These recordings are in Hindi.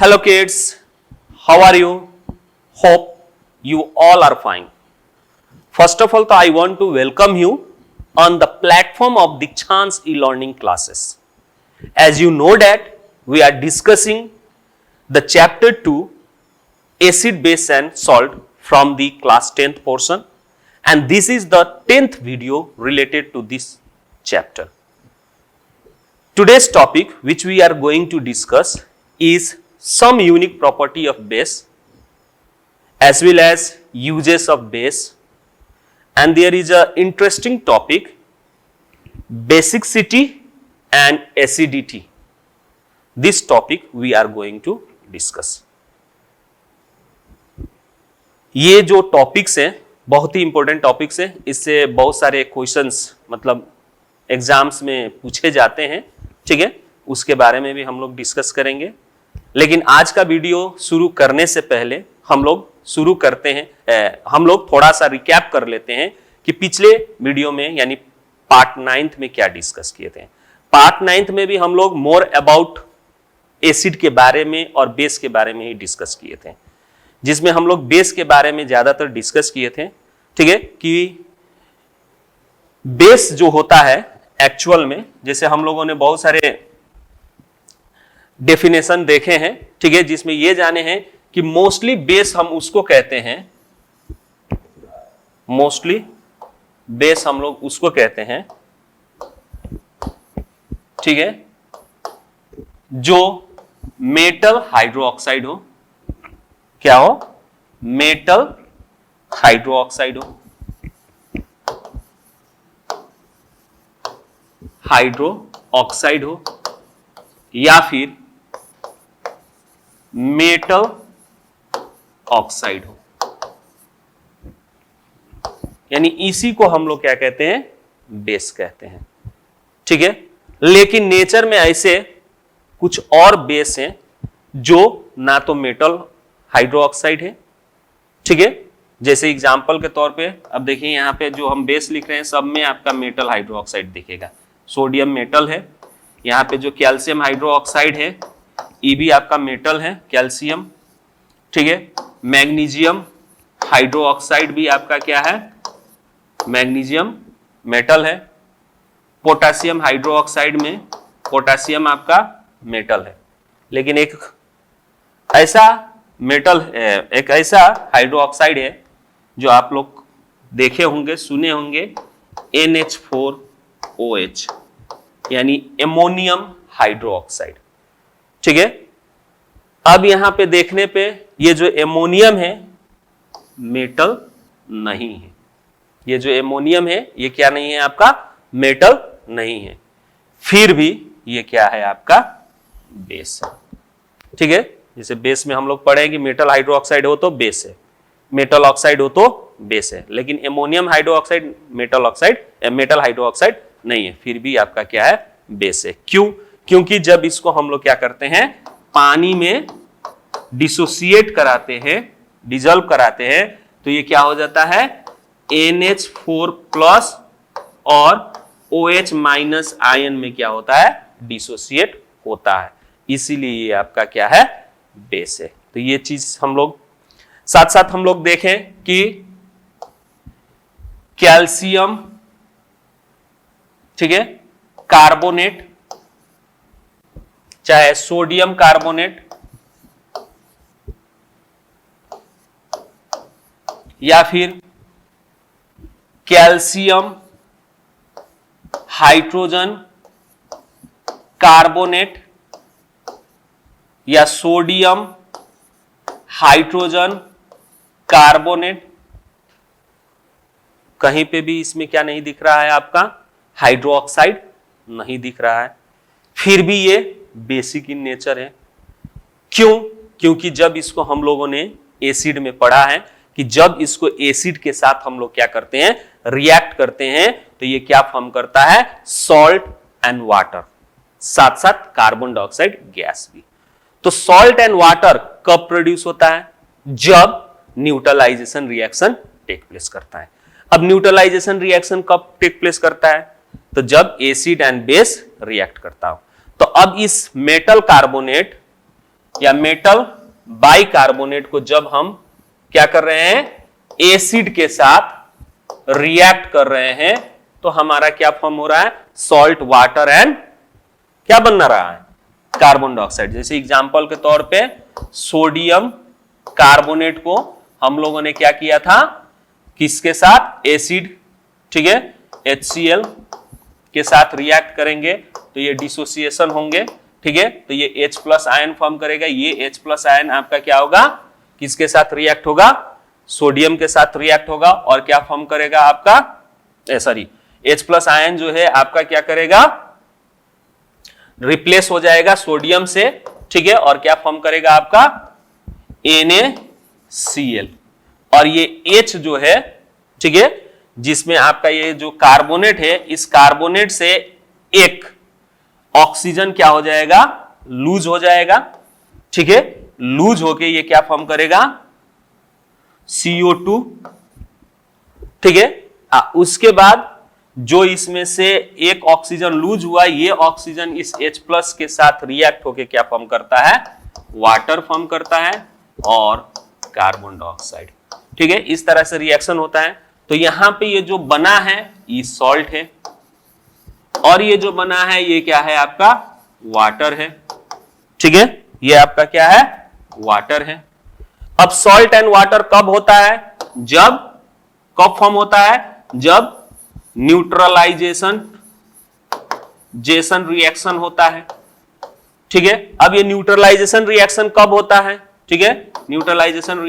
Hello kids, how are you? Hope you all are fine. First of all, I want to welcome you on the platform of Dikshant's e-learning classes. As you know that we are discussing the chapter 2 acid, base and salt from the class 10th portion, and this is the 10th video related to this chapter. Today's topic which we are going to discuss is some unique property of base as well as uses of base, and there is a interesting topic basicity and acidity. This topic we are going to discuss. ये जो टॉपिक्स हैं बहुत ही इंपॉर्टेंट टॉपिक्स हैं, इससे बहुत सारे क्वेश्चंस मतलब एग्जाम्स में पूछे जाते हैं, ठीक है, उसके बारे में भी हम लोग डिस्कस करेंगे। लेकिन आज का वीडियो शुरू करने से पहले हम लोग थोड़ा सा रिकैप कर लेते हैं कि पिछले वीडियो में यानी पार्ट 9th में क्या डिस्कस किए थे। पार्ट 9th में भी हम लोग मोर अबाउट एसिड के बारे में और बेस के बारे में ही डिस्कस किए थे, जिसमें हम लोग बेस के बारे में ज्यादातर डिस्कस किए थे, ठीक है, कि बेस जो होता है एक्चुअल में, जैसे हम लोगों ने बहुत सारे डेफिनेशन देखे हैं, ठीक है, जिसमें ये जाने हैं कि मोस्टली बेस हम उसको कहते हैं, मोस्टली बेस हम लोग उसको कहते हैं, ठीक है, जो मेटल हाइड्रोक्साइड हो, क्या हो, मेटल हाइड्रोक्साइड हो, हाइड्रोक्साइड हो, या फिर मेटल ऑक्साइड हो, यानी इसी को हम लोग क्या कहते हैं, बेस कहते हैं, ठीक है। लेकिन नेचर में ऐसे कुछ और बेस हैं जो ना तो मेटल हाइड्रोक्साइड है, ठीक है, जैसे एग्जांपल के तौर पे अब देखिए यहाँ पे जो हम बेस लिख रहे हैं सब में आपका मेटल हाइड्रोक्साइड दिखेगा। सोडियम मेटल है, यहाँ पे जो कैल्शियम हाइड्रोक्साइड है ये भी आपका मेटल है, कैल्शियम, ठीक है। मैग्नीशियम हाइड्रोक्साइड भी आपका क्या है, मैग्नीशियम मेटल है। पोटेशियम हाइड्रोक्साइड में पोटेशियम आपका मेटल है। लेकिन एक ऐसा हाइड्रोक्साइड है जो आप लोग देखे होंगे, सुने होंगे, NH4OH यानी एमोनियम हाइड्रोक्साइड, ठीक है। अब यहां पे देखने पे ये जो एमोनियम है मेटल नहीं है, ये जो एमोनियम है ये क्या नहीं है, आपका मेटल नहीं है, फिर भी ये क्या है, आपका बेस है, ठीक है। जैसे बेस में हम लोग पढ़े कि मेटल हाइड्रोक्साइड हो तो बेस है, मेटल ऑक्साइड हो तो बेस है, लेकिन एमोनियम हाइड्रोक्साइड मेटल हाइड्रोक्साइड नहीं है, फिर भी आपका क्या है, बेस है। क्यों? क्योंकि जब इसको हम लोग क्या करते हैं, पानी में डिसोसिएट कराते हैं, डिजॉल्व कराते हैं, तो ये क्या हो जाता है, NH4+ और OH- आयन में क्या होता है, डिसोसिएट होता है, इसीलिए ये आपका क्या है, बेस है। तो ये चीज हम लोग साथ साथ हम लोग देखें कि कैल्शियम, ठीक है, कार्बोनेट, चाहे सोडियम कार्बोनेट या फिर कैल्शियम हाइड्रोजन कार्बोनेट या सोडियम हाइड्रोजन कार्बोनेट, कहीं पे भी इसमें क्या नहीं दिख रहा है, आपका हाइड्रोक्साइड नहीं दिख रहा है, फिर भी ये बेसिक इन नेचर है। क्यों? क्योंकि जब इसको हम लोगों ने एसिड में पढ़ा है कि जब इसको एसिड के साथ हम लोग क्या करते हैं, रिएक्ट करते हैं, तो ये क्या फॉर्म करता है, सॉल्ट एंड वाटर, साथ साथ कार्बन डाइऑक्साइड गैस भी। तो सॉल्ट एंड वाटर कब प्रोड्यूस होता है, जब न्यूट्रलाइजेशन रिएक्शन टेक प्लेस करता है। अब न्यूट्रलाइजेशन रिएक्शन कब टेक प्लेस करता है, तो जब एसिड एंड बेस रिएक्ट करता हो। तो अब इस मेटल कार्बोनेट या मेटल बाइकार्बोनेट को जब हम क्या कर रहे हैं, एसिड के साथ रिएक्ट कर रहे हैं, तो हमारा क्या फॉर्म हो रहा है, सॉल्ट, वाटर एंड क्या बन रहा है, कार्बन डाइऑक्साइड। जैसे एग्जांपल के तौर पे सोडियम कार्बोनेट को हम लोगों ने क्या किया था, किसके साथ, एसिड, ठीक है, HCl के साथ रिएक्ट करेंगे तो ये डिसोसिएशन होंगे, ठीक है, तो ये H प्लस आयन फॉर्म करेगा। ये H प्लस आयन आपका क्या होगा, किसके साथ रिएक्ट होगा, सोडियम के साथ रिएक्ट होगा और क्या फॉर्म करेगा आपका, सॉरी, H प्लस आयन जो है आपका क्या करेगा, रिप्लेस हो जाएगा सोडियम से, ठीक है, और क्या फॉर्म करेगा आपका NaCl। और ये H जो है, ठीक है, जिसमें आपका ये जो कार्बोनेट है, इस कार्बोनेट से एक ऑक्सीजन क्या हो जाएगा, लूज हो जाएगा, ठीक है, लूज होके ये क्या फॉर्म करेगा, CO2, ठीक है। उसके बाद जो इसमें से एक ऑक्सीजन लूज हुआ, ये ऑक्सीजन इस H प्लस के साथ रिएक्ट होके क्या फॉर्म करता है, वाटर फॉर्म करता है और कार्बन डाइऑक्साइड, ठीक है, इस तरह से रिएक्शन होता है। तो यहां पे ये जो बना है ये सॉल्ट है और ये जो बना है ये क्या है आपका, वाटर है, ठीक है, ये आपका क्या है, वाटर है। अब सॉल्ट एंड वाटर कब होता है, कब फॉर्म होता है, जब न्यूट्रलाइजेशन रिएक्शन होता है, ठीक है। अब ये न्यूट्रलाइजेशन रिएक्शन कब होता है, ठीक है, न्यूट्रलाइजेशन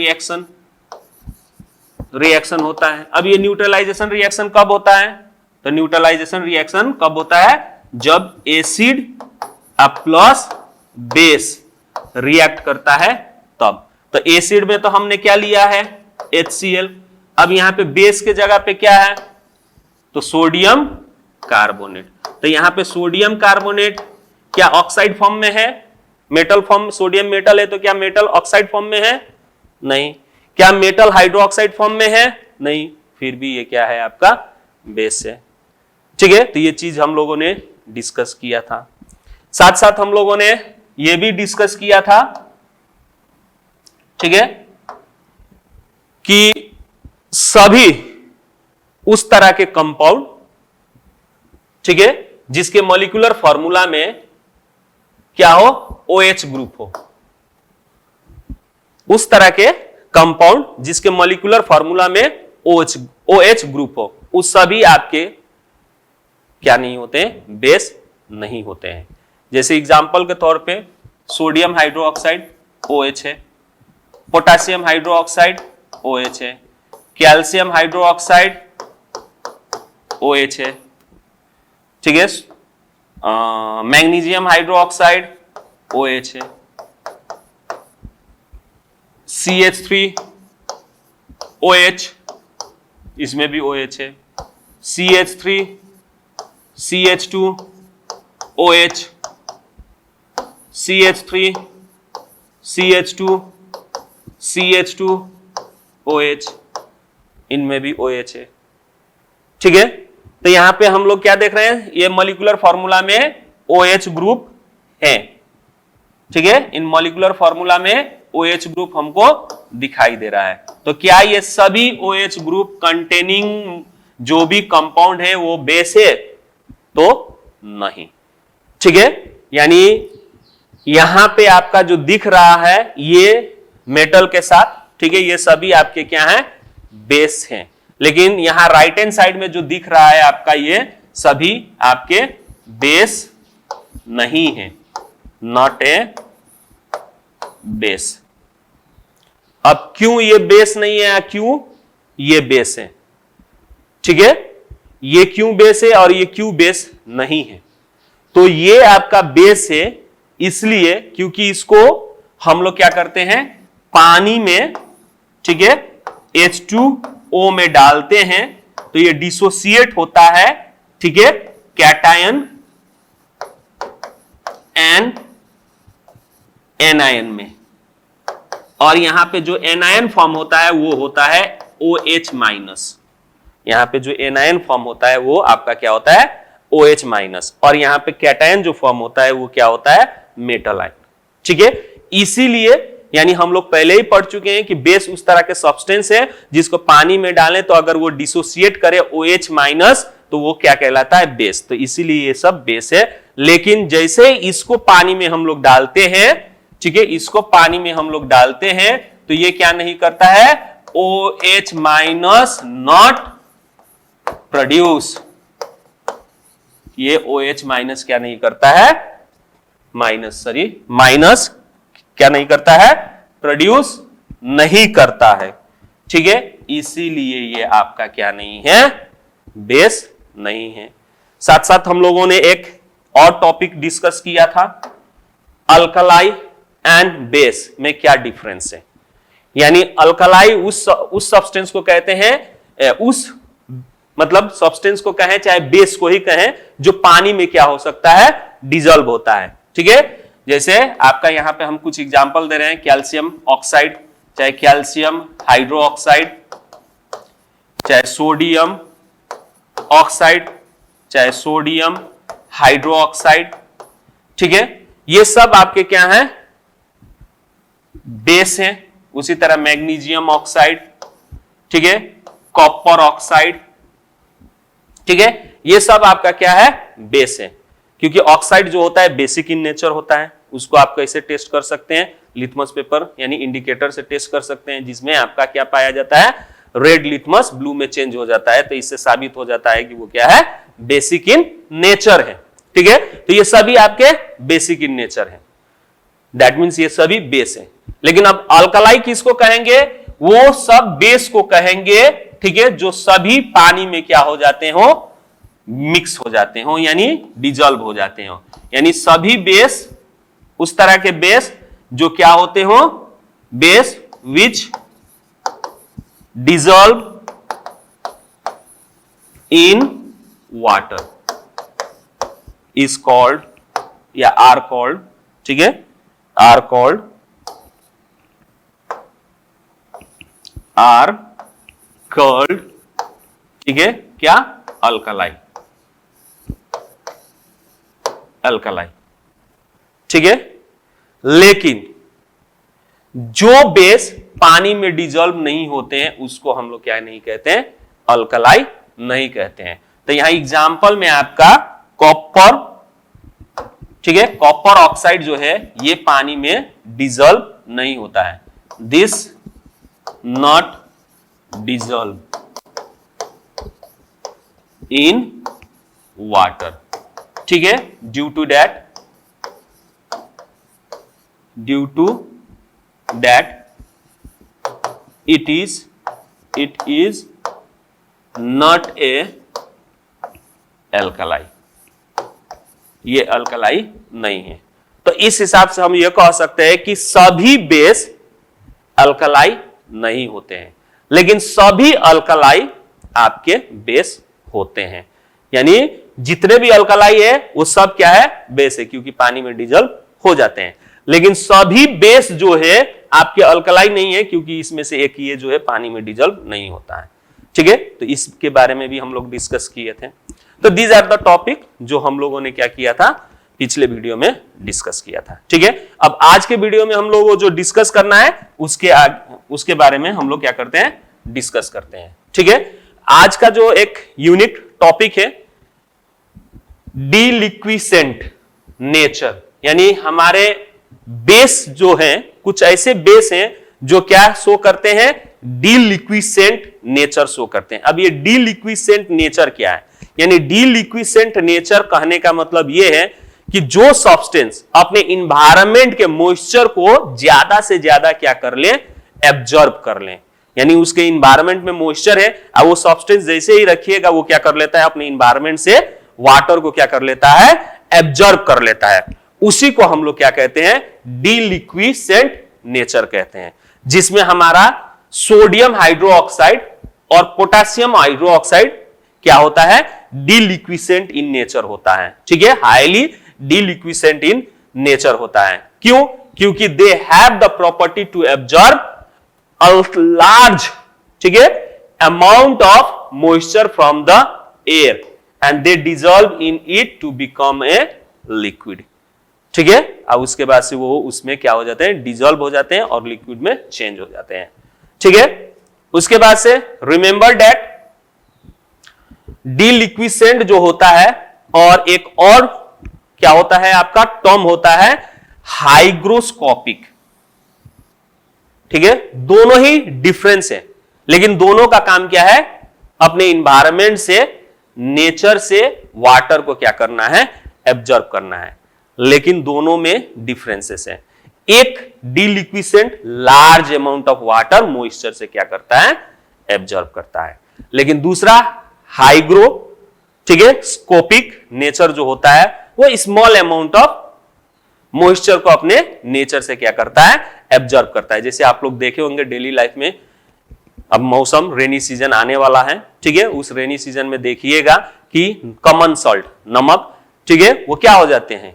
रिएक्शन होता है। अब ये न्यूट्रलाइजेशन रिएक्शन कब होता है, तो न्यूट्रलाइजेशन रिएक्शन कब होता है, जब एसिड प्लस बेस रिएक्ट करता है तब। तो एसिड में तो हमने क्या लिया है, HCl। अब यहां पे बेस के जगह पे क्या है, तो सोडियम कार्बोनेट। तो यहां पे सोडियम कार्बोनेट क्या ऑक्साइड फॉर्म में है, मेटल फॉर्म, सोडियम मेटल है तो क्या मेटल ऑक्साइड फॉर्म में है, नहीं। क्या मेटल हाइड्रोक्साइड फॉर्म में है, नहीं, फिर भी ये क्या है आपका, बेस है, ठीक है। तो ये चीज हम लोगों ने डिस्कस किया था। साथ साथ हम लोगों ने ये भी डिस्कस किया था, ठीक है, कि सभी उस तरह के कंपाउंड, ठीक है, जिसके मॉलिक्यूलर फॉर्मूला में क्या हो, OH ग्रुप हो, उस तरह के कंपाउंड जिसके मॉलिक्यूलर फॉर्मूला में OH ग्रुप हो, उस सभी आपके क्या नहीं होते हैं, बेस नहीं होते हैं। जैसे एग्जांपल के तौर पे सोडियम हाइड्रोक्साइड OH है, पोटेशियम हाइड्रोक्साइड OH है, कैल्शियम हाइड्रोक्साइड OH है, ठीक है, मैग्नीशियम हाइड्रोक्साइड OH है, CH3OH, इसमें भी OH है, CH3, CH2OH, CH3, CH2, CH2OH, इनमें भी OH है, ठीक है। तो यहां पे हम लोग क्या देख रहे हैं, ये मॉलिक्यूलर फॉर्मूला में OH ग्रुप है, ठीक है, इन मॉलिक्यूलर फॉर्मूला में OH ग्रुप हमको दिखाई दे रहा है। तो क्या ये सभी OH ग्रुप कंटेनिंग जो भी कंपाउंड है वो बेस है, तो नहीं, ठीक है। यानी यहां पे आपका जो दिख रहा है ये मेटल के साथ, ठीक है, ये सभी आपके क्या हैं, बेस हैं। लेकिन यहां राइट हैंड साइड में जो दिख रहा है आपका, ये सभी आपके बेस नहीं है, नॉट ए बेस। अब क्यों ये बेस नहीं है, क्यों ये बेस है, ठीक है, ये क्यों बेस है और ये क्यों बेस नहीं है। तो ये आपका बेस है इसलिए क्योंकि इसको हम लोग क्या करते हैं, पानी में, ठीक है, H2O में डालते हैं तो ये डिसोसिएट होता है, ठीक है, कैटायन एंड एनायन में, और यहां पे जो एनायन फॉर्म होता है वो होता है OH माइनस। यहां पे जो एनायन फॉर्म होता है वो आपका क्या होता है, OH माइनस, और यहां पे कैटायन जो फॉर्म होता है वो क्या होता है, मेटल आयन, ठीक है। इसीलिए यानी हम लोग पहले ही पढ़ चुके हैं कि बेस उस तरह के सब्सटेंस है जिसको पानी में डालें तो अगर वो डिसोसिएट करे OH माइनस तो वो क्या कहलाता है, बेस। तो इसीलिए ये सब बेस है। लेकिन जैसे इसको पानी में हम लोग डालते हैं, ठीक है, इसको पानी में हम लोग डालते हैं तो ये क्या नहीं करता है, OH माइनस नॉट प्रोड्यूस। ये OH माइनस क्या नहीं करता है, माइनस क्या नहीं करता है, प्रोड्यूस नहीं करता है, ठीक है। इसीलिए ये आपका क्या नहीं है, बेस नहीं है। साथ साथ हम लोगों ने एक और टॉपिक डिस्कस किया था, अल्कलाई एंड बेस में क्या डिफरेंस है। यानी अल्कलाई उस सब्सटेंस को कहते हैं, उस मतलब सब्सटेंस को कहें चाहे बेस को ही कहें, जो पानी में क्या हो सकता है, डिजॉल्व होता है, ठीक है। जैसे आपका यहां पे हम कुछ एग्जांपल दे रहे हैं, कैल्शियम ऑक्साइड, चाहे कैल्शियम हाइड्रो ऑक्साइड, चाहे सोडियम ऑक्साइड, चाहे सोडियम हाइड्रो ऑक्साइड, ठीक है। ये सब आपके क्या हैं, बेस हैं। उसी तरह मैग्नीशियम ऑक्साइड, ठीक है, कॉपर ऑक्साइड, ठीक है, ये सब आपका क्या है, बेस है। क्योंकि ऑक्साइड जो होता है बेसिक इन नेचर होता है। उसको आप कैसे टेस्ट कर सकते हैं, लिटमस पेपर यानी इंडिकेटर से टेस्ट कर सकते हैं, जिसमें आपका क्या पाया जाता है, रेड लिटमस ब्लू में चेंज हो जाता है। तो इससे साबित हो जाता है कि वो क्या है, बेसिक इन नेचर है, ठीक है। तो ये सभी आपके बेसिक इन नेचर है, दैट मीन्स ये सभी बेस है। लेकिन अब अल्कलाई किसको कहेंगे, वो सब बेस को कहेंगे, ठीक है, जो सभी पानी में क्या हो जाते हो, मिक्स हो जाते हो, यानी डिजॉल्व हो जाते हो। यानी सभी बेस, उस तरह के बेस जो क्या होते हो, base which dissolve in water is called या आर कॉल्ड, ठीक है, आर कॉल्ड, ठीक है, क्या, अल्कलाई, ठीक है। लेकिन जो बेस पानी में डिजॉल्व नहीं होते हैं उसको हम लोग क्या नहीं कहते हैं, अल्कलाई नहीं कहते हैं। तो यहां एग्जांपल में आपका कॉपर, ठीक है, कॉपर ऑक्साइड जो है ये पानी में डिजॉल्व नहीं होता है, this not dissolve in water, ठीक है, due to that it is not a alkali, ये अल्कलाई नहीं है। तो इस हिसाब से हम ये कह सकते हैं कि सभी बेस अल्कलाई नहीं होते हैं, लेकिन सभी अल्कलाई आपके बेस होते हैं। यानी जितने भी अल्कलाई है वो सब क्या है, बेस है, क्योंकि पानी में डिजॉल्व हो जाते हैं। लेकिन सभी बेस जो है आपके अल्कलाई नहीं है, क्योंकि इसमें से एक ये जो है पानी में डिजॉल्व नहीं होता है, ठीक है। तो इसके बारे में भी हम लोग डिस्कस किए थे। तो दीज आर द टॉपिक जो हम लोगों ने क्या किया था, पिछले वीडियो में डिस्कस किया था, ठीक है। अब आज के वीडियो में हम लोग जो डिस्कस करना है उसके बारे में हम लोग क्या करते हैं, डिस्कस करते हैं, ठीक है। आज का जो एक यूनिक टॉपिक है, डिलिक्विसेंट नेचर, यानी हमारे बेस जो हैं, कुछ ऐसे बेस हैं जो क्या शो करते हैं, डिलिक्विसेंट नेचर शो करते हैं। अब ये डिलिक्विसेंट नेचर क्या है, यानी डिलिक्विसेंट नेचर कहने का मतलब यह है कि जो सब्सटेंस अपने इन्वायरमेंट के मॉइस्चर को ज्यादा से ज्यादा क्या कर ले, एब्जॉर्ब कर ले। यानी उसके इन्वायरमेंट में मॉइस्चर है, अब वो सब्सटेंस जैसे ही रखिएगा वो क्या कर लेता है, अपने इन्वायरमेंट से वाटर को क्या कर लेता है, एब्जॉर्ब कर लेता है। उसी को हम लोग क्या कहते हैं, डिलिक्विसेंट नेचर कहते हैं, जिसमें हमारा सोडियम हाइड्रोक्साइड और पोटेशियम हाइड्रोक्साइड क्या होता है, डिलिक्विसेंट इन नेचर होता है, ठीक है, हाईली डिलिक्विसेंट इन नेचर होता है। क्यों, क्योंकि they have the property to absorb a large, ठीक है, amount of moisture from the air and they dissolve in it to become a liquid. ठीक है। अब उसके बाद से वो उसमें क्या हो जाते हैं, डिजोल्व हो जाते हैं और लिक्विड में चेंज हो जाते हैं। ठीक है। उसके बाद से रिमेंबर दैट डीलिक्विसेंट जो होता है और एक और क्या होता है आपका टर्म होता है हाइग्रोस्कोपिक। ठीक है, दोनों ही डिफरेंस है, लेकिन दोनों का काम क्या है, अपने इन्वायरमेंट से, नेचर से वाटर को क्या करना है, एब्जॉर्ब करना है, लेकिन दोनों में डिफरेंसेस है। एक deliquescent large amount of water moisture से क्या करता है, एब्जॉर्ब करता है, लेकिन दूसरा हाइग्रो, ठीक है, स्कोपिक नेचर जो होता है वो स्मॉल अमाउंट ऑफ मॉइस्चर को अपने नेचर से क्या करता है, एब्जॉर्ब करता है। जैसे आप लोग देखे होंगे डेली लाइफ में, अब मौसम रेनी सीजन आने वाला है, ठीक है, उस रेनी सीजन में देखिएगा कि कॉमन सॉल्ट, नमक, ठीक है, वो क्या हो जाते हैं,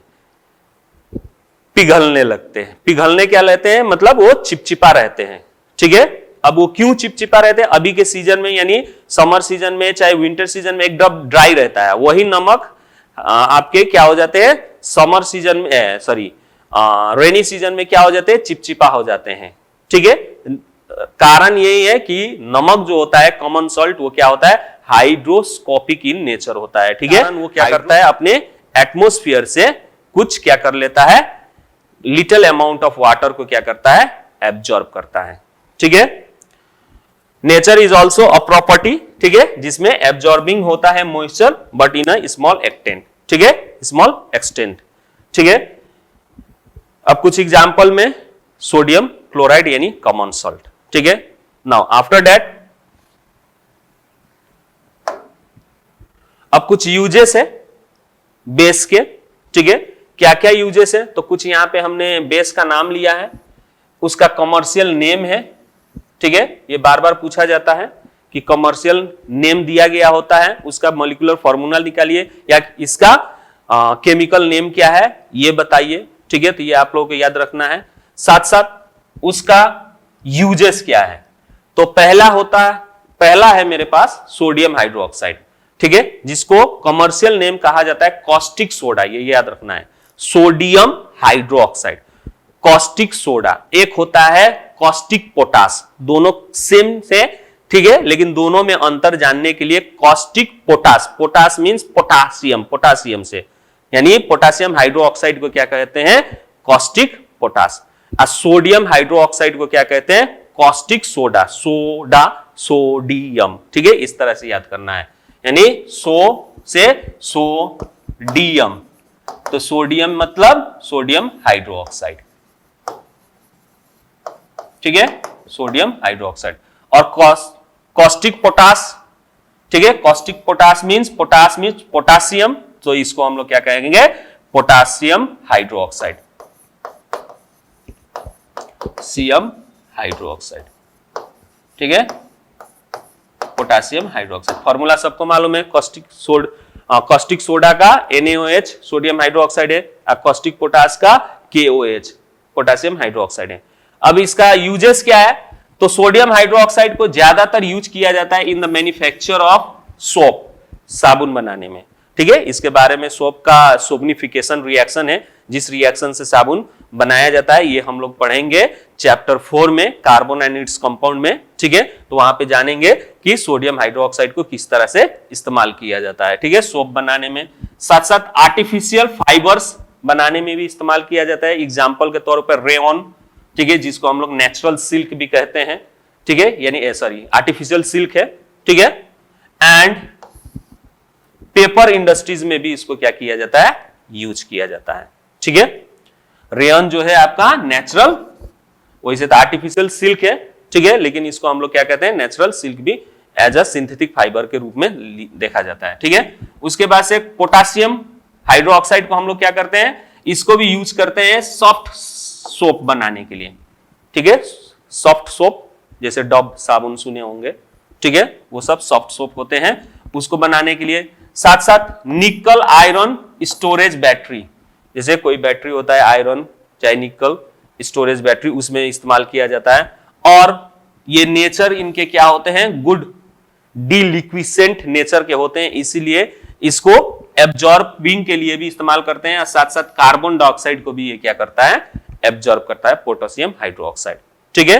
पिघलने लगते हैं। पिघलने क्या लेते हैं, मतलब वो चिपचिपा रहते हैं। ठीक है, अब वो क्यों चिपचिपा रहते हैं, अभी के सीजन में यानी समर सीजन में चाहे विंटर सीजन में एकदम ड्राई रहता है, वही नमक आपके क्या हो जाते हैं, समर सीजन में सॉरी रेनी सीजन में क्या हो जाते हैं, चिपचिपा हो जाते हैं। ठीक है, कारण यही है कि नमक जो होता है कॉमन सॉल्ट, वो क्या होता है, हाइड्रोस्कोपिक इन नेचर होता है। ठीक है, वो क्या करता है, अपने एटमोस्फियर से कुछ क्या कर लेता है, लिटिल अमाउंट ऑफ वाटर को क्या करता है, एब्जॉर्ब करता है। ठीक है, nature is also a property, ठीक है, जिसमें एब्जॉर्बिंग होता है moisture but in a small extent. ठीक है, स्मॉल एक्सटेंट। ठीक है, अब कुछ एग्जांपल में सोडियम क्लोराइड यानी कॉमन सॉल्ट। ठीक है, नाउ आफ्टर दैट अब कुछ यूजेस है बेस के। ठीक है, क्या क्या यूजेस है, तो कुछ यहां पे हमने बेस का नाम लिया है, उसका कमर्शियल नेम है। ठीक है, ये बार बार पूछा जाता है कि कमर्शियल नेम दिया गया होता है, उसका मॉलिक्यूलर फॉर्मूला निकालिए या इसका केमिकल नेम क्या है ये बताइए। ठीक है, तो ये आप लोगों को याद रखना है। साथ साथ उसका यूजेस क्या है, तो पहला है मेरे पास सोडियम हाइड्रोक्साइड। ठीक है, जिसको कमर्शियल नेम कहा जाता है कॉस्टिक सोडा, ये याद रखना है, सोडियम हाइड्रोक्साइड, कॉस्टिक सोडा। एक होता है कॉस्टिक पोटास, दोनों सेम से, ठीक है, लेकिन दोनों में अंतर जानने के लिए caustic potash, potash means potassium, potassium से, यानी पोटासियम हाइड्रोक्साइड को क्या कहते हैं, कॉस्टिक पोटास। सोडियम हाइड्रोक्साइड को क्या कहते हैं, कॉस्टिक सोडा, सोडा सोडियम। ठीक है, इस तरह से याद करना है, यानी सो से सोडियम, तो सोडियम मतलब सोडियम हाइड्रोक्साइड। ठीक है, सोडियम हाइड्रोक्साइड। और कॉस्टिक पोटास, ठीक है, कॉस्टिक पोटास मींस पोटासियम, तो इसको हम लोग क्या कहेंगे, पोटासियम हाइड्रोक्साइड, सीएम हाइड्रोक्साइड। ठीक है, पोटासियम हाइड्रोक्साइड, फॉर्मूला सबको मालूम है, कॉस्टिक सोडा का NaOH सोडियम हाइड्रोक्साइड है, कॉस्टिक पोटास का KOH पोटासियम हाइड्रोक्साइड है। अब इसका यूजेस क्या है, तो सोडियम हाइड्रोक्साइड को ज्यादातर यूज किया जाता है in the manufacture of soap, साबुन बनाने में। ठीक है, इसके बारे में सोप का सोबनिफिकेशन रिएक्शन है, जिस रिएक्शन से साबुन बनाया जाता है, ये हम लोग पढ़ेंगे चैप्टर 4 में, कार्बन एंड इट्स कंपाउंड में। ठीक है, तो वहां पे जानेंगे कि सोडियम हाइड्रोक्साइड को किस तरह से इस्तेमाल किया जाता है। ठीक है, सोप बनाने में, साथ साथ आर्टिफिशियल फाइबर्स बनाने में भी इस्तेमाल किया जाता है। एग्जाम्पल के तौर पर रेयन, ठीक है, जिसको हम लोग नेचुरल सिल्क भी कहते हैं। ठीक है, यानी सॉरी आर्टिफिशियल सिल्क है। ठीक है, एंड पेपर इंडस्ट्रीज में भी इसको क्या किया जाता है, यूज किया जाता है। ठीक है, रेयन जो है आपका नेचुरल, वैसे तो आर्टिफिशियल सिल्क है, ठीक है, लेकिन इसको हम लोग क्या कहते हैं, नेचुरल सिल्क भी एज अ सिंथेटिक फाइबर के रूप में देखा जाता है। ठीक है, उसके बाद से पोटासियम हाइड्रोक्साइड को हम लोग क्या करते हैं, इसको भी यूज करते हैं सॉफ्ट सोप बनाने के लिए। ठीक है, सॉफ्ट सोप जैसे डब साबुन सुने होंगे, ठीक है, वो सब सॉफ्ट सोप होते हैं, उसको बनाने के लिए। साथ साथ निकल आयरन स्टोरेज बैटरी, जैसे कोई बैटरी होता है आयरन चाहे निकल स्टोरेज बैटरी, उसमें इस्तेमाल किया जाता है। और ये नेचर इनके क्या होते हैं, गुड डीलिक्विसेंट नेचर के होते हैं, इसीलिए इसको एब्जॉर्बिंग के लिए भी इस्तेमाल करते हैं, साथ साथ कार्बन डाइऑक्साइड को भी ये क्या करता है, एब्जॉर्ब करता है, पोटेशियम हाइड्रोक्साइड। ठीक है,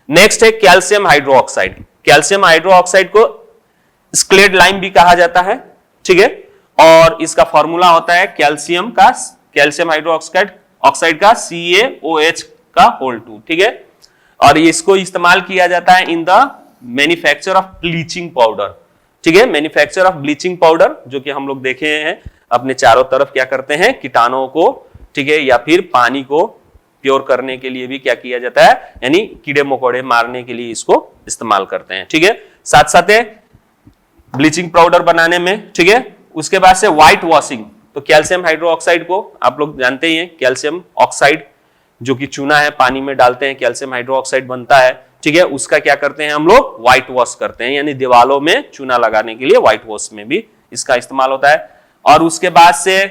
नेक्स्ट है कैल्शियम हाइड्रोक्साइड। कैल्शियम हाइड्रोक्साइड को स्क्लेड लाइम भी कहा जाता है। ठीक है, और इसका फॉर्मूला होता है कैल्शियम हाइड्रोक्साइड का CaOH का होल 2। ठीक है, और इसको इस्तेमाल किया जाता है in the manufacture of bleaching powder. ठीक है, मैन्युफैक्चर ऑफ ब्लीचिंग पाउडर, जो कि हम लोग देखे हैं अपने चारों तरफ क्या करते हैं, कीटाणुओं को, ठीक है, या फिर पानी को प्योर करने के लिए भी क्या किया जाता है, यानी कीड़े मकोड़े मारने के लिए इसको इस्तेमाल करते हैं। ठीक है, साथ साथ ब्लीचिंग पाउडर बनाने में। ठीक है, उसके बाद से व्हाइट वॉशिंग, तो कैल्शियम हाइड्रोक्साइड को आप लोग जानते ही हैं, कैल्शियम ऑक्साइड जो कि चूना है, पानी में डालते हैं, कैल्शियम हाइड्रोक्साइड बनता है। ठीक है, उसका क्या करते हैं हम लोग, व्हाइट वॉश करते हैं, यानी दीवालों में चूना लगाने के लिए व्हाइट वॉश में भी इसका इस्तेमाल होता है। और उसके बाद से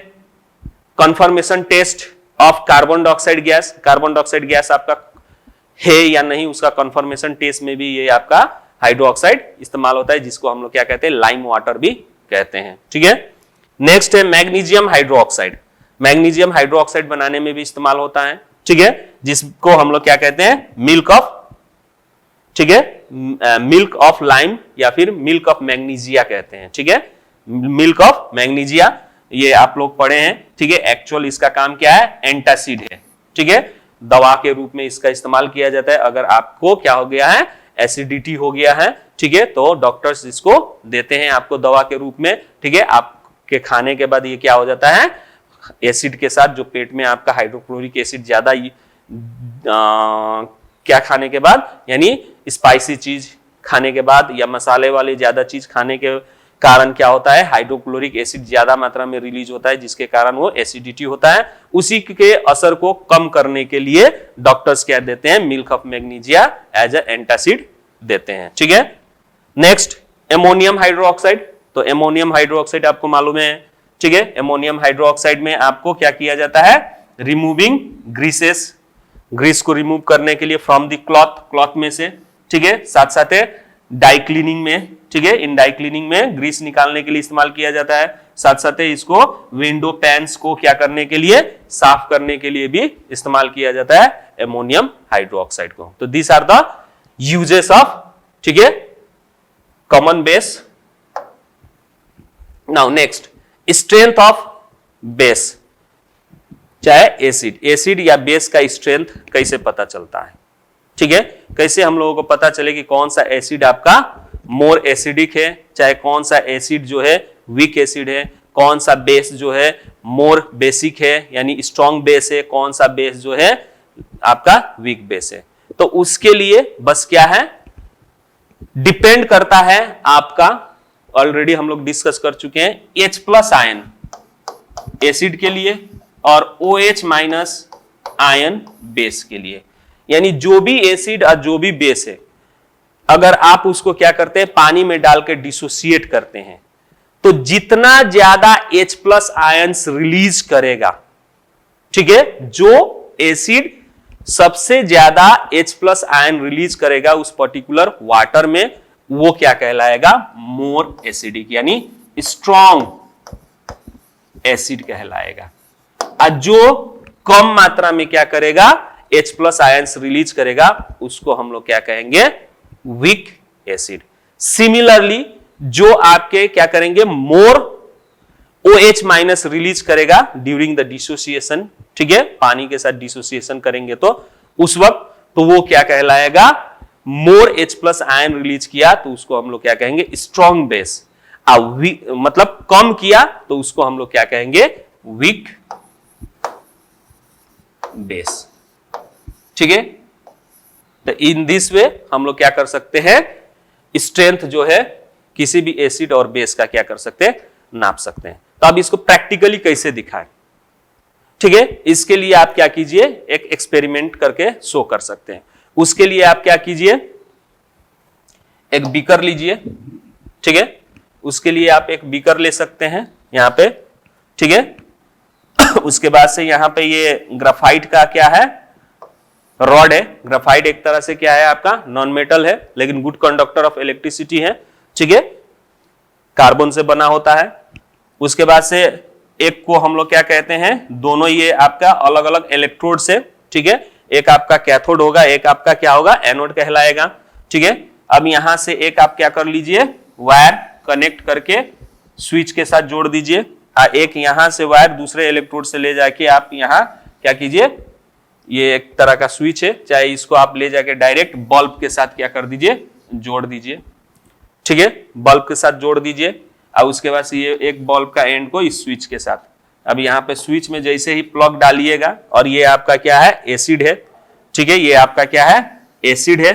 confirmation test of carbon dioxide gas, carbon dioxide gas आपका है या नहीं, उसका कंफर्मेशन टेस्ट में भी ये आपका हाइड्रोक्साइड इस्तेमाल होता है, जिसको हम लोग क्या कहते हैं, लाइम वाटर भी कहते हैं। ठीक है, नेक्स्ट है मैग्नीशियम हाइड्रोक्साइड। मैग्नीशियम हाइड्रोक्साइड बनाने में भी इस्तेमाल होता है। ठीक है, जिसको हम लोग क्या कहते हैं, मिल्क ऑफ, ठीक है, मिल्क ऑफ लाइम या फिर मिल्क ऑफ मैग्नीशिया कहते हैं। ठीक है, मिल्क ऑफ मैग्नीशिया, ये आप लोग पढ़े हैं। ठीक है, एक्चुअल इसका काम क्या है, एंटासिड है। ठीक है, दवा के रूप में इसका इस्तेमाल किया जाता है। अगर आपको क्या हो गया है, एसिडिटी हो गया है, ठीक है, तो डॉक्टर्स इसको देते हैं आपको दवा के रूप में। ठीक है, आपके खाने के बाद ये क्या हो जाता है, एसिड के साथ, जो पेट में आपका हाइड्रोक्लोरिक एसिड ज्यादा क्या खाने के बाद, यानी स्पाइसी चीज खाने के बाद या मसाले वाली ज्यादा चीज खाने के कारण क्या होता है, हाइड्रोक्लोरिक एसिड ज्यादा मात्रा में रिलीज होता है, जिसके कारण वो एसिडिटी होता है। उसी के असर को कम करने के लिए डॉक्टर्स क्या देते हैं, milk of magnesia as a antacid देते हैं। ठीक है, नेक्स्ट एमोनियम हाइड्रोक्साइड। तो एमोनियम हाइड्रोक्साइड आपको मालूम है। ठीक है, एमोनियम हाइड्रोक्साइड में आपको क्या किया जाता है, रिमूविंग ग्रीसेस, ग्रीस को रिमूव करने के लिए फ्रॉम द क्लॉथ में से। ठीक है, साथ साथ डाई क्लीनिंग में, ठीक है, इन डाई क्लीनिंग में ग्रीस निकालने के लिए इस्तेमाल किया जाता है। साथ साथ इसको विंडो पैन्स को क्या करने के लिए, साफ करने के लिए भी इस्तेमाल किया जाता है एमोनियम हाइड्रोक्साइड को। तो this are the uses of, ठीक है, common base. Now next, strength of base, चाहे एसिड या बेस का स्ट्रेंथ कैसे पता चलता है। ठीक है, कैसे हम लोगों को पता चले कि कौन सा एसिड आपका मोर एसिडिक है, चाहे कौन सा एसिड जो है वीक एसिड है, कौन सा बेस जो है मोर बेसिक है यानी स्ट्रॉन्ग बेस है, कौन सा बेस जो है आपका वीक बेस है। तो उसके लिए बस क्या है, डिपेंड करता है आपका, ऑलरेडी हम लोग डिस्कस कर चुके हैं, H+ आयन एसिड के लिए और OH- आयन बेस के लिए। यानी जो भी एसिड और जो भी बेस है, अगर आप उसको क्या करते हैं, पानी में डाल के डिसोसिएट करते हैं, तो जितना ज्यादा H+ आयंस रिलीज करेगा, ठीक है, जो एसिड सबसे ज्यादा H+ आयन रिलीज करेगा उस पर्टिकुलर वाटर में, वो क्या कहलाएगा, मोर एसिडिक यानी स्ट्रॉन्ग एसिड कहलाएगा। और जो कम मात्रा में क्या करेगा, H+ आयंस रिलीज करेगा, उसको हम लोग क्या कहेंगे, वीक एसिड। सिमिलरली जो आपके क्या करेंगे, मोर OH- रिलीज करेगा ड्यूरिंग द डिसोसिएशन, ठीक है, पानी के साथ डिसोसिएशन करेंगे तो उस वक्त, तो वो क्या कहलाएगा, मोर H+ आयन रिलीज किया तो उसको हम लोग क्या कहेंगे, स्ट्रॉन्ग बेस। मतलब कम किया तो उसको हम लोग क्या कहेंगे, वीक बेस। ठीक है, तो इन दिस वे हम लोग क्या कर सकते हैं, स्ट्रेंथ जो है किसी भी एसिड और बेस का क्या कर सकते हैं, नाप सकते हैं। तो अब इसको प्रैक्टिकली कैसे दिखाएं, ठीक है, इसके लिए आप क्या कीजिए, एक एक्सपेरिमेंट करके शो कर सकते हैं। उसके लिए आप क्या कीजिए, एक बीकर लीजिए, ठीक है, उसके लिए आप एक बीकर ले सकते हैं यहां पे, ठीक है। उसके बाद से यहां पे ये ग्राफाइट का क्या है, रॉड है। ग्राफाइट एक तरह से क्या है, आपका नॉन मेटल है लेकिन गुड कंडक्टर ऑफ इलेक्ट्रिसिटी है, ठीक है, कार्बन से बना होता है। उसके बाद से एक को हम लोग क्या कहते हैं, दोनों ये आपका अलग अलग इलेक्ट्रोड से, ठीक है, एक आपका कैथोड होगा, एक आपका क्या होगा, एनोड कहलाएगा, ठीक है। अब यहां से एक आप क्या कर लीजिए, वायर कनेक्ट करके स्विच के साथ जोड़ दीजिए, एक यहां से वायर दूसरे इलेक्ट्रोड से ले जाके आप यहां क्या कीजिए, ये एक तरह का स्विच है, चाहे इसको आप ले जाके डायरेक्ट बल्ब के साथ क्या कर दीजिए, जोड़ दीजिए, ठीक है, बल्ब के साथ जोड़ दीजिए। और उसके बाद से ये एक बल्ब का एंड को इस स्विच के साथ, अब यहाँ पे स्विच में जैसे ही प्लग डालिएगा, और ये आपका क्या है, एसिड है, ठीक है, ये आपका क्या है, एसिड है,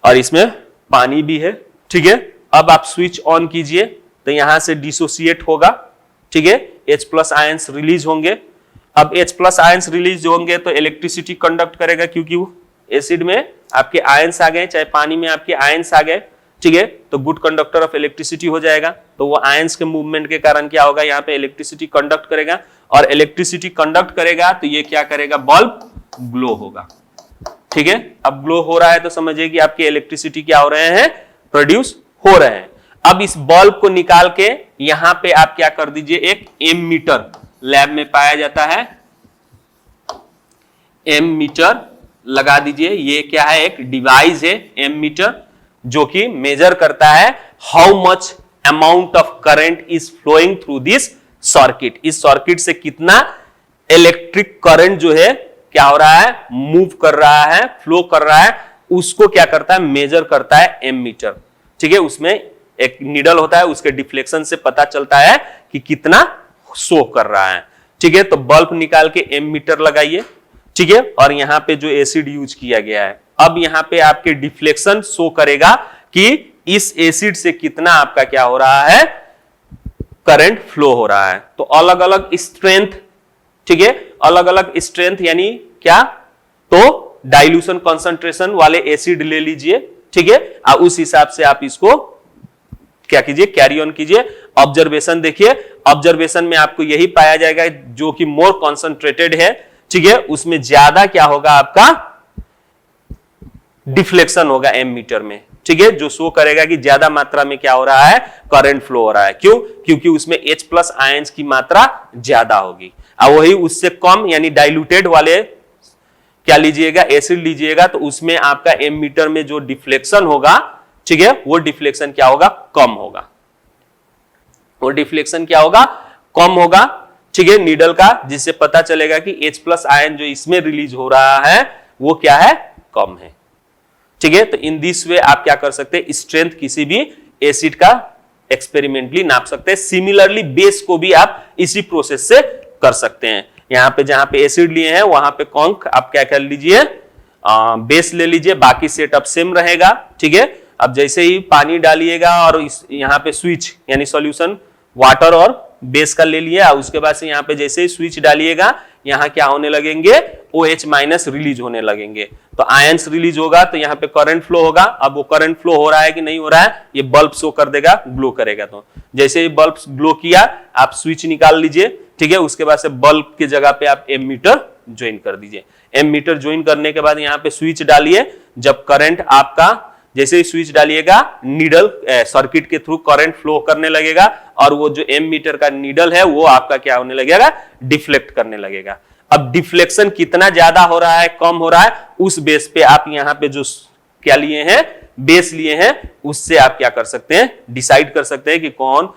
और इसमें पानी भी है, ठीक है। अब आप स्विच ऑन कीजिए तो यहां से डिसोसिएट होगा, ठीक है, H+ आयंस रिलीज होंगे। अब H+ आयंस रिलीज होंगे तो इलेक्ट्रिसिटी कंडक्ट करेगा, क्योंकि वो एसिड में आपके आयंस आ गए, चाहे पानी में आपके आयंस आ गए, ठीक है, तो गुड कंडक्टर ऑफ इलेक्ट्रिसिटी हो जाएगा। तो वो आयंस के मूवमेंट के कारण क्या होगा, यहाँ पे इलेक्ट्रिसिटी कंडक्ट करेगा, और इलेक्ट्रिसिटी कंडक्ट करेगा तो ये क्या करेगा, बल्ब ग्लो होगा, ठीक है। अब ग्लो हो रहा है तो समझिए कि आपके इलेक्ट्रिसिटी क्या हो रहे हैं, प्रोड्यूस हो रहे हैं। अब इस बल्ब को निकाल के यहां पे आप क्या कर दीजिए, एक एमीटर, लैब में पाया जाता है एमीटर लगा दीजिए। ये क्या है, एक डिवाइस है एमीटर, जो कि मेजर करता है how much amount of current is flowing through this circuit. इस सर्किट से कितना इलेक्ट्रिक करंट जो है क्या हो रहा है, मूव कर रहा है, फ्लो कर रहा है, उसको क्या करता है, मेजर करता है एमीटर, ठीक है। उसमें एक नीडल होता है, उसके डिफ्लेक्शन से पता चलता है कि कितना शो कर रहा है, ठीक है। तो बल्ब निकाल के एमीटर लगाइए, ठीक है, और यहां पे जो एसिड यूज किया गया है, अब यहां पे आपके डिफ्लेक्शन शो करेगा कि इस एसिड से कितना आपका क्या हो रहा है, करंट फ्लो हो रहा है। तो अलग अलग स्ट्रेंथ, ठीक है, अलग अलग स्ट्रेंथ यानी क्या, तो डाइल्यूशन कंसंट्रेशन वाले एसिड ले लीजिए, ठीक है, और उस हिसाब से आप इसको क्या कीजिए, कैरी ऑन कीजिए। ऑब्जर्वेशन देखिए, ऑब्जर्वेशन में आपको यही पाया जाएगा, जो कि मोर कॉन्सेंट्रेटेड है, ठीक है, उसमें ज्यादा क्या होगा, आपका डिफ्लेक्शन होगा एमीटर में, ठीक है, जो शो करेगा कि ज्यादा मात्रा में क्या हो रहा है, करंट फ्लो हो रहा है। क्यों, क्योंकि उसमें H+ आयंस की मात्रा ज्यादा होगी, और वही उससे कम यानी डाइल्यूटेड वाले क्या लीजिएगा, एसिड लीजिएगा, तो उसमें आपका एमीटर में जो डिफ्लेक्शन होगा, ठीक है, वो डिफ्लेक्शन क्या होगा, कम होगा, वो डिफ्लेक्शन क्या होगा, कम होगा, ठीक है, नीडल का, जिससे पता चलेगा कि H+ आयन जो इसमें रिलीज हो रहा है वो क्या है, कम है, ठीक है। तो इन दिस वे आप क्या कर सकते हैं, स्ट्रेंथ किसी भी एसिड का एक्सपेरिमेंटली नाप सकते हैं। सिमिलरली बेस को भी आप इसी प्रोसेस से कर सकते हैं। यहां पे जहां पे एसिड लिए हैं वहां पे कॉन्क आप क्या कर लीजिए, बेस ले लीजिए, बाकी सेटअप सेम रहेगा, ठीक है। अब जैसे ही पानी डालिएगा और यहाँ पे स्विच यानी सॉल्यूशन वाटर और बेस का ले लिया, उसके बाद से यहाँ पे जैसे ही स्विच डालिएगा, यहाँ क्या होने लगेंगे, OH- रिलीज होने लगेंगे, तो आयंस रिलीज होगा, तो यहाँ पे करंट फ्लो होगा। अब वो करंट फ्लो हो रहा है कि नहीं हो रहा है, ये बल्ब शो कर देगा, ग्लो करेगा। तो जैसे ही बल्ब ग्लो किया, आप स्विच निकाल लीजिए, ठीक है, उसके बाद से बल्ब की जगह पे आप एमीटर ज्वाइन कर दीजिए। एमीटर ज्वाइन करने के बाद यहाँ पे स्विच डालिए, जब करंट आपका जैसे ही स्विच डालिएगा, नीडल सर्किट के थ्रू करंट फ्लो करने लगेगा, और वो जो एमीटर का नीडल है वो आपका क्या होने लगेगा, डिफ्लेक्ट करने लगेगा। अब डिफ्लेक्शन कितना ज्यादा हो रहा है, कम हो रहा है, उस बेस पे आप यहाँ पे जो क्या लिए हैं, बेस लिए हैं, उससे आप क्या कर सकते हैं, डिसाइड कर सकते हैं कि कौन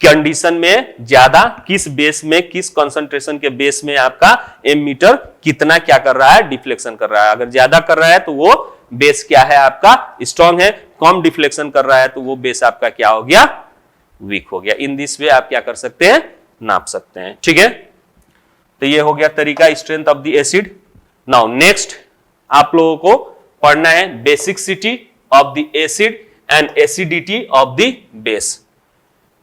कंडीशन में ज्यादा, किस बेस में, किस कंसंट्रेशन के बेस में आपका एमीटर कितना क्या कर रहा है, डिफ्लेक्शन कर रहा है। अगर ज्यादा कर रहा है तो वो बेस क्या है, आपका स्ट्रॉन्ग है, कम डिफ्लेक्शन कर रहा है तो वो बेस आपका क्या हो गया, वीक हो गया। इन दिस वे आप क्या कर सकते हैं, नाप सकते हैं, ठीक है। तो ये हो गया तरीका strength of the acid. Now next आप लोगों को पढ़ना है basicity of the acid and acidity of the base.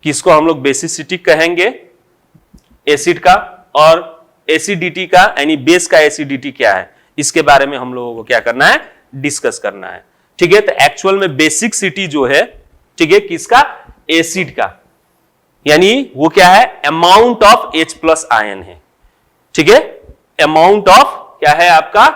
किसको हम लोग बेसिसिटी कहेंगे, एसिड का, और एसिडिटी का यानी बेस का एसिडिटी क्या है, इसके बारे में हम लोगों को क्या करना है, डिस्कस करना है, ठीक है। तो एक्चुअल में बेसिसिटी जो है, ठीक है, किसका, एसिड का, यानी वो क्या है, अमाउंट ऑफ H+ आयन है, ठीक है, अमाउंट ऑफ क्या है आपका,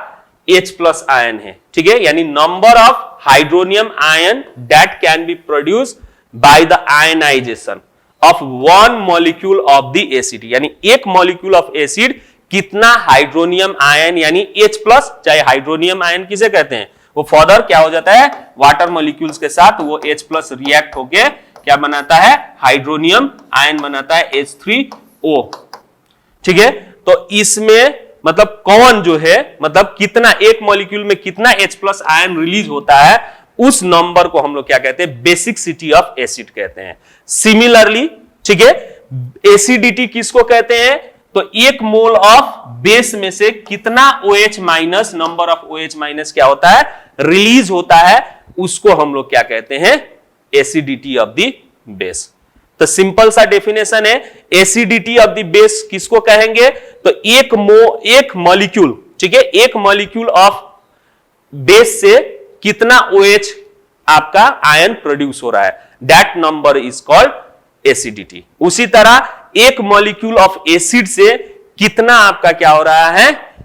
H+ आयन है, ठीक है, यानी number of hydronium ion that can be produced by the ionization. Of one molecule of the acid, यानी एक मॉलिक्यूल ऑफ एसिड कितना हाइड्रोनियम आयन यानी H प्लस, चाहे हाइड्रोनियम आयन किसे कहते हैं, वो फर्दर क्या हो जाता है वाटर मॉलिक्यूल्स के साथ वो H प्लस रिएक्ट होके क्या बनाता है, हाइड्रोनियम आयन बनाता है H3O। ठीक है, तो इसमें मतलब कौन जो है, मतलब कितना एक मॉलिक्यूल में कितना H प्लस आयन रिलीज होता है, उस नंबर को हम लोग क्या कहते हैं, बेसिसिटी ऑफ एसिड कहते हैं। सिमिलरली, ठीक है, एसिडिटी किसको कहते हैं, तो एक मोल ऑफ बेस में से कितना OH minus, number of OH minus क्या होता है, रिलीज होता है, उसको हम लोग क्या कहते हैं, एसिडिटी ऑफ द बेस। तो सिंपल सा डेफिनेशन है, एसिडिटी ऑफ द बेस किसको कहेंगे, तो एक मॉलिक्यूल, ठीक है, एक मॉलिक्यूल ऑफ बेस से कितना OH आपका आयन प्रोड्यूस हो रहा है, that number is called acidity. उसी तरह एक मॉलिक्यूल ऑफ एसिड से कितना आपका क्या हो रहा है,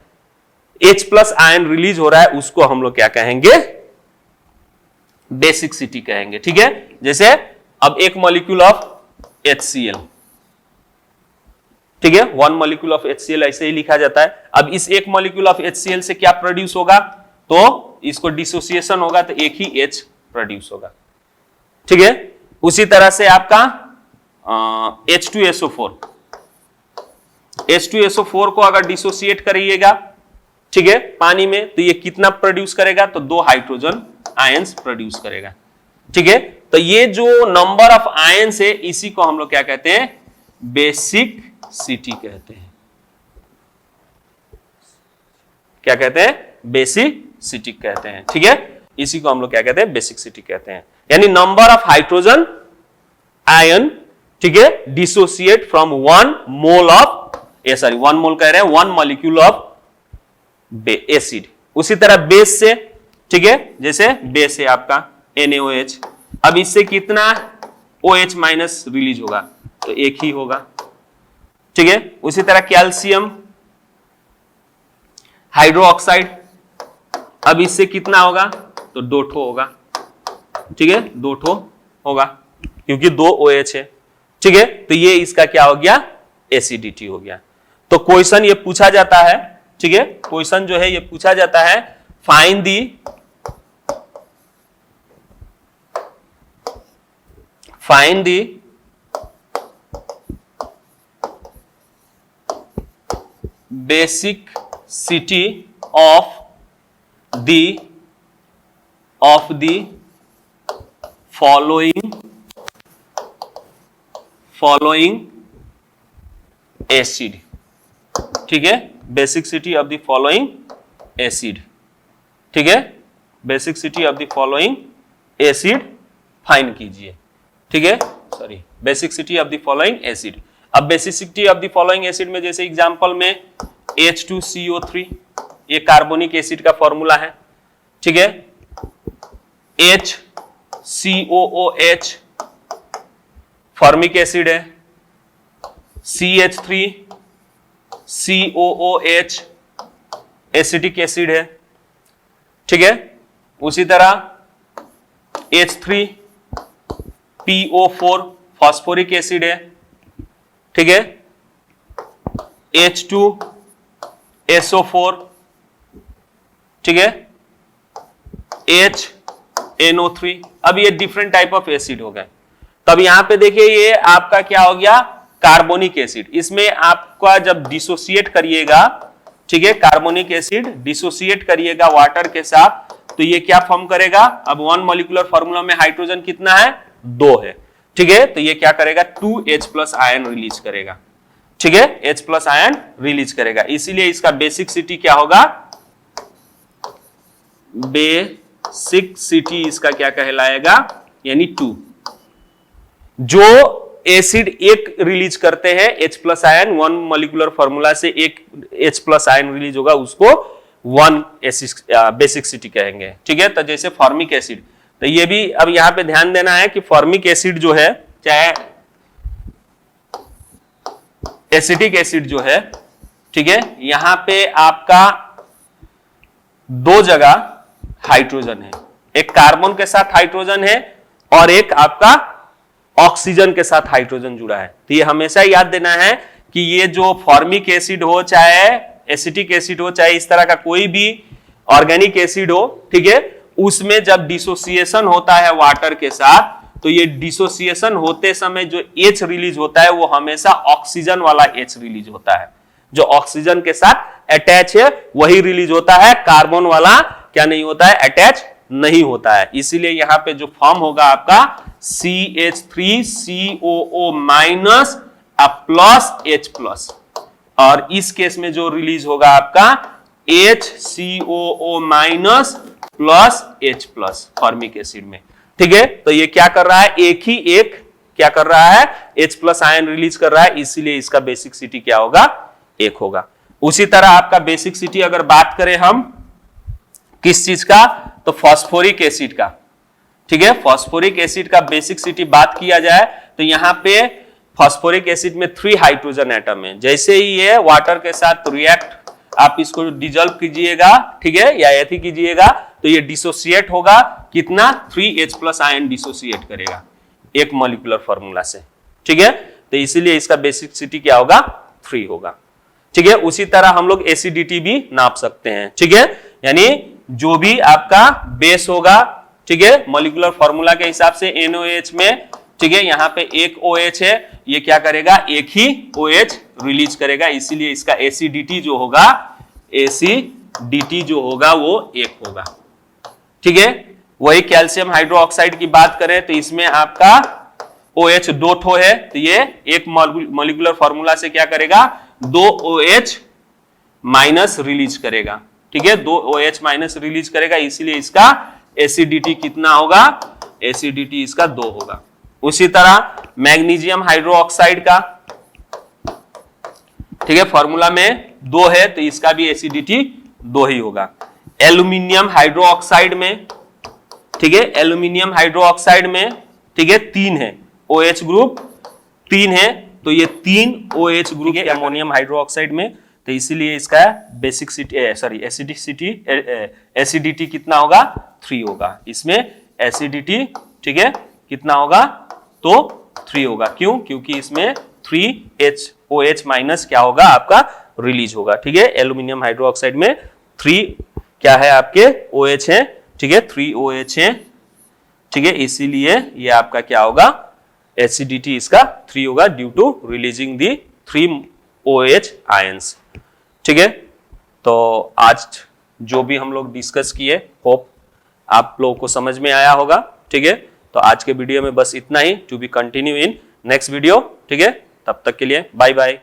H प्लस आयन रिलीज हो रहा है, उसको हम लोग क्या कहेंगे, बेसिसिटी कहेंगे। ठीक है, जैसे अब एक मॉलिक्यूल ऑफ HCl, ठीक है, वन मॉलिक्यूल ऑफ HCl ऐसे ही लिखा जाता है। अब इस एक मॉलिक्यूल ऑफ HCl से क्या प्रोड्यूस होगा, तो इसको डिसोसिएशन होगा तो एक ही H प्रोड्यूस होगा। ठीक है, उसी तरह से आपका H2SO4, H2SO4 को अगर डिसोसिएट करिएगा, ठीक है, पानी में, तो ये कितना प्रोड्यूस करेगा, तो 2 हाइड्रोजन आयंस प्रोड्यूस करेगा। ठीक है, तो ये जो नंबर ऑफ आयंस है, इसी को हम लोग क्या कहते हैं, बेसिसिटी कहते हैं। क्या कहते हैं, बेसिसिटी कहते हैं। ठीक है, इसी को हम लोग क्या कहते हैं, बेसिसिटी कहते हैं, यानी नंबर ऑफ हाइड्रोजन आयन, ठीक है, dissociate from one mole of, one mole कह रहे हैं, वन मॉलिक्यूल ऑफ एसिड। उसी तरह बेस से, ठीक है, जैसे बेस है आपका NaOH, अब इससे कितना OH माइनस रिलीज होगा, तो एक ही होगा। ठीक है, उसी तरह कैल्शियम हाइड्रोक्साइड, अब इससे कितना होगा, तो 2 ठो होगा। ठीक है, 2 ठो होगा क्योंकि 2 OH है। ठीक है, तो ये इसका क्या हो गया, एसिडिटी हो गया। तो क्वेश्चन ये पूछा जाता है, ठीक है, क्वेश्चन जो है ये पूछा जाता है, find the basicity of the following acid. ठीक है, basicity of the following acid. ठीक है, basicity of the following acid find कीजिए। ठीक है, sorry, basicity of the following acid. अब basicity of the following acid में जैसे एग्जांपल में H2CO3, ये कार्बोनिक एसिड का फॉर्मूला है। ठीक है, HCOOH फॉर्मिक एसिड है, CH3COOH एसिटिक एसिड है। ठीक है, उसी तरह H3PO4 फास्फोरिक एसिड है। ठीक है, H2SO4, ठीक है, HNO3। अब ये डिफरेंट टाइप ऑफ एसिड हो गए। तब यहां पे देखिए ये आपका क्या हो गया, कार्बोनिक एसिड। इसमें आपका जब डिसोसिएट करिएगा, ठीक है, कार्बोनिक एसिड डिसोसिएट करिएगा वाटर के साथ, तो ये क्या फॉर्म करेगा, अब वन मॉलिक्यूलर फार्मूला में हाइड्रोजन कितना है, 2 है। ठीक है, तो ये क्या करेगा, 2H प्लस आयन रिलीज करेगा। ठीक है, H प्लस आयन रिलीज करेगा, इसीलिए इसका बेसिसिटी क्या होगा, बेसिसिटी इसका क्या कहलाएगा, यानी 2। जो एसिड एक रिलीज करते हैं H plus ion, one molecular formula से एक H प्लस आयन रिलीज होगा, उसको 1 बेसिसिटी कहेंगे। ठीक है, तो जैसे फॉर्मिक एसिड, तो ये भी अब यहां पे ध्यान देना है कि फॉर्मिक एसिड जो है, चाहे एसिटिक एसिड जो है, ठीक है, यहां पे आपका 2 जगह हाइड्रोजन है, एक कार्बन के साथ हाइड्रोजन है और एक आपका ऑक्सीजन के साथ हाइड्रोजन जुड़ा है। तो ये हमेशा याद देना है कि ये जो फॉर्मिक एसिड हो, चाहे एसिटिक एसिड हो, चाहे इस तरह का कोई भी ऑर्गेनिक एसिड हो, ठीक है, उसमें जब डिसोसिएशन होता है वाटर के साथ, तो ये डिसोसिएशन होते समय जो H रिलीज होता है वो हमेशा ऑक्सीजन वाला H रिलीज होता है। जो ऑक्सीजन के साथ अटैच है वही रिलीज होता है, कार्बन वाला क्या नहीं होता है, अटैच नहीं होता है। इसीलिए यहां पे जो फॉर्म होगा आपका CH3COO minus plus H plus, और इस केस में जो रिलीज होगा आपका HCOO minus plus H plus formic acid में, ठीक है। तो ये क्या कर रहा है, एक क्या कर रहा है, H प्लस आयन रिलीज कर रहा है, इसीलिए इसका बेसिक सिटी क्या होगा, 1 होगा। उसी तरह आपका बेसिक सिटी अगर बात करें हम किस चीज का, तो फास्फोरिक एसिड का, ठीक है। फास्फोरिक एसिड का बेसिक सिटी बात किया जाए तो यहां पे फास्फोरिक एसिड में 3 हाइड्रोजन एटम है। जैसे ही ये वाटर के साथ रिएक्ट, आप इसको डिजोल्व कीजिएगा, ठीक है, या एथी कीजिएगा, तो ये डिसोसिएट होगा, कितना, 3H प्लस आयन डिसोसिएट करेगा एक मॉलिक्यूलर फार्मूला से, ठीक है। तो इसीलिए इसका बेसिक सिटी क्या होगा, 3 होगा, ठीक है। उसी तरह हम लोग एसिडिटी भी नाप सकते हैं, ठीक है, यानी जो भी आपका बेस होगा, ठीक है, मॉलिक्यूलर फार्मूला के हिसाब से NOH में, ठीक है, यहाँ पे एक OH है, ये क्या करेगा, एक ही OH रिलीज करेगा, इसीलिए इसका एसिडिटी जो होगा, एसिडिटी जो होगा वो 1 होगा, ठीक है। वही कैल्शियम हाइड्रोक्साइड की बात करें तो इसमें आपका OH 2 ठो है, तो ये एक मॉलिक्यूलर फार्मूला से क्या करेगा, 2 OH माइनस रिलीज करेगा, ठीक है, 2 OH माइनस रिलीज करेगा, इसीलिए इसका एसिडिटी कितना होगा, एसिडिटी इसका 2 होगा। उसी तरह मैग्नीशियम हाइड्रोक्साइड का, ठीक है, फॉर्मूला में 2 है तो इसका भी एसिडिटी 2 ही होगा। एल्यूमिनियम हाइड्रोक्साइड में, ठीक है, एल्यूमिनियम हाइड्रोक्साइड में, ठीक है, 3 है, OH ग्रुप 3 है, तो ये 3 OH ग्रुप है अमोनियम हाइड्रोक्साइड में, तो इसीलिए इसका बेसिक सिटी, सॉरी एसिडिटी कितना होगा, 3 होगा। इसमें एसिडिटी, ठीक है, कितना होगा, तो 3 होगा। क्यों, क्योंकि इसमें 3OH माइनस क्या होगा, आपका रिलीज होगा, ठीक है। एल्यूमिनियम हाइड्रोक्साइड में 3 क्या है, आपके OH है, ठीक है, 3 OH है, ठीक है, इसीलिए ये आपका क्या होगा, एसिडिटी इसका 3 होगा, due to releasing the 3 OH ions, ठीक है। तो आज जो भी हम लोग डिस्कस किए, होप आप लोगों को समझ में आया होगा, ठीक है। तो आज के वीडियो में बस इतना ही, to be continue in next video, ठीक है। तब तक के लिए बाय बाय।